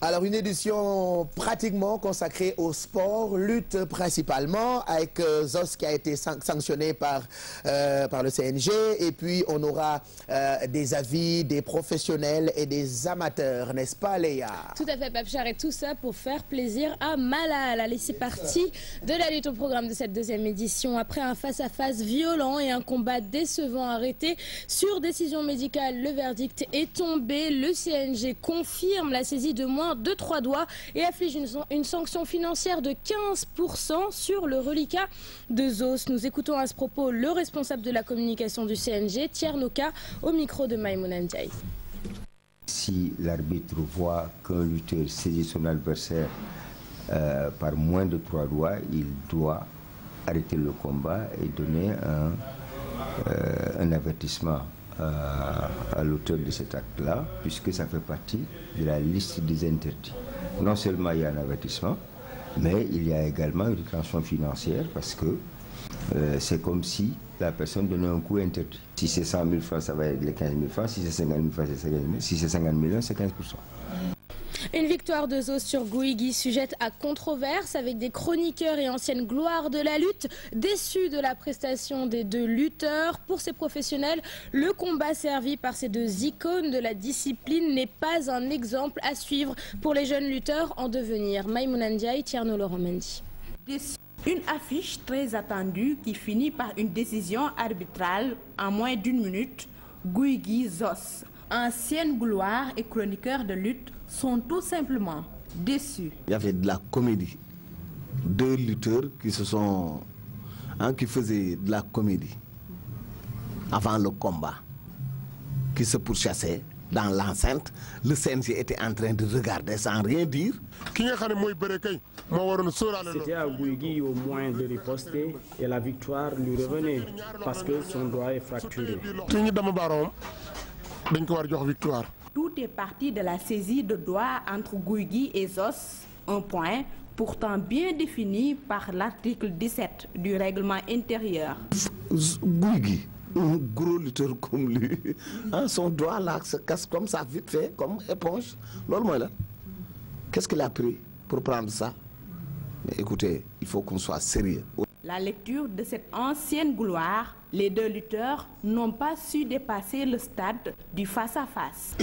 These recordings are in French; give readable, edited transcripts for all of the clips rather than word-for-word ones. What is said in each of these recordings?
Alors, une édition pratiquement consacrée au sport, lutte principalement, avec Zos qui a été sanctionné par le CNG. Et puis, on aura des avis des professionnels et des amateurs, n'est-ce pas, Léa? Tout à fait, Pape Char, et tout ça pour faire plaisir à Malal. Allez, c'est parti de la lutte au programme de cette deuxième édition. Après un face-à-face violent et un combat décevant arrêté sur décision médicale, le verdict est tombé. Le CNG confirme la saisie de moins de 3 doigts et afflige une sanction financière de 15% sur le reliquat de Zos. Nous écoutons à ce propos le responsable de la communication du CNG, Tiernoka, au micro de Maïmouna Ndiaye. Si l'arbitre voit qu'un lutteur saisit son adversaire par moins de 3 doigts, il doit arrêter le combat et donner un avertissement à l'auteur de cet acte-là, puisque ça fait partie de la liste des interdits. Non seulement il y a un avertissement, mais il y a également une sanction financière, parce que c'est comme si la personne donnait un coup interdit. Si c'est 100 000 francs, ça va être les 15 000 francs. Si c'est 50 000 francs, c'est 50 000. Si c'est 50 millions, c'est 15%. Une victoire de Zos sur Gouigui sujette à controverse, avec des chroniqueurs et anciennes gloires de la lutte déçus de la prestation des deux lutteurs. Pour ces professionnels, le combat servi par ces deux icônes de la discipline n'est pas un exemple à suivre pour les jeunes lutteurs en devenir. Maïmouna Ndiaye, Tierno Laurent Mendy. Une affiche très attendue qui finit par une décision arbitrale en moins d'1 minute. Gouigui Zos, ancienne gloire et chroniqueurs de lutte, sont tout simplement déçus. Il y avait de la comédie. Deux lutteurs qui qui faisaient de la comédie avant le combat, qui se pourchassaient dans l'enceinte. Le CNG était en train de regarder sans rien dire. C'était à Gouigui au moins de riposter et la victoire lui revenait parce que son doigt est fracturé. Tout est parti de la saisie de doigts entre Gouigui et Zos, un point pourtant bien défini par l'article 17 du règlement intérieur. Gouigui, un gros lutteur comme lui, son doigt là se casse comme ça, vite fait, comme éponge. Qu'est-ce qu'il a pris pour prendre ça? Mais écoutez, il faut qu'on soit sérieux. La lecture de cette ancienne gloire, les deux lutteurs n'ont pas su dépasser le stade du face-à-face.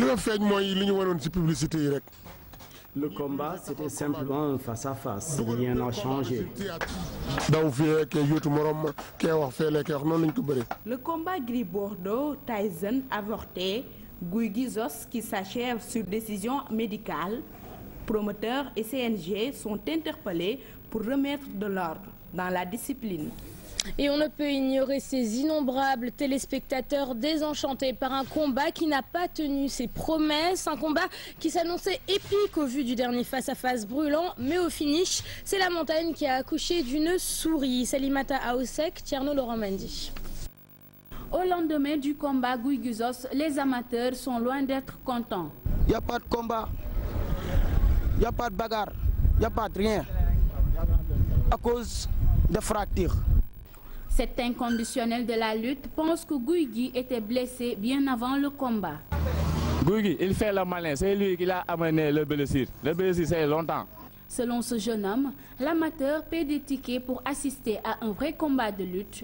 Le combat, c'était simplement un face-à-face. Rien n'a changé. Le combat Gris-Bordeaux-Tyson avorté, Gouigui Zos qui s'achève sur décision médicale, promoteurs et CNG sont interpellés pour remettre de l'ordre dans la discipline. Et on ne peut ignorer ces innombrables téléspectateurs désenchantés par un combat qui n'a pas tenu ses promesses, un combat qui s'annonçait épique au vu du dernier face-à-face brûlant, mais au finish, c'est la montagne qui a accouché d'une souris. Salimata Aosek, Tierno Laurent Mendy. Au lendemain du combat Gouigui Zos, les amateurs sont loin d'être contents. Il n'y a pas de combat, il n'y a pas de bagarre, il n'y a pas de rien, à cause de fractures. Cet inconditionnel de la lutte pense que Gouigui était blessé bien avant le combat. Gouigui, il fait le malin, c'est lui qui l'a amené le blessure. Le blessure, c'est longtemps. Selon ce jeune homme, l'amateur paie des tickets pour assister à un vrai combat de lutte.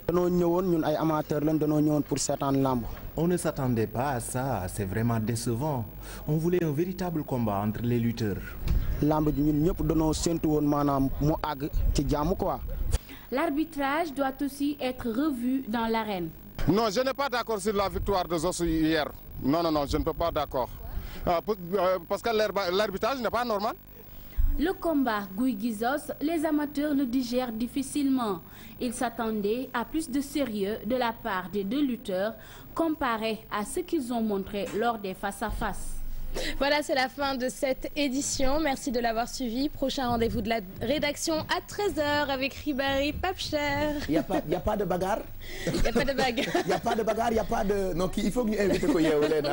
On ne s'attendait pas à ça, c'est vraiment décevant. On voulait un véritable combat entre les lutteurs. L'arbitrage doit aussi être revu dans l'arène. Non, je n'ai pas d'accord sur la victoire de Zos hier. Non, je ne peux pas d'accord. Parce que l'arbitrage n'est pas normal. Le combat Gouigui Zos, les amateurs le digèrent difficilement. Ils s'attendaient à plus de sérieux de la part des deux lutteurs comparé à ce qu'ils ont montré lors des face-à-face. Voilà, c'est la fin de cette édition. Merci de l'avoir suivi. Prochain rendez-vous de la rédaction à 13h avec Ribari Papcher. Il n'y a pas de bagarre. Il n'y a pas de bagarre. Il n'y a pas de bagarre, il n'y a pas de... Donc il faut que nous inviter Koye Olen.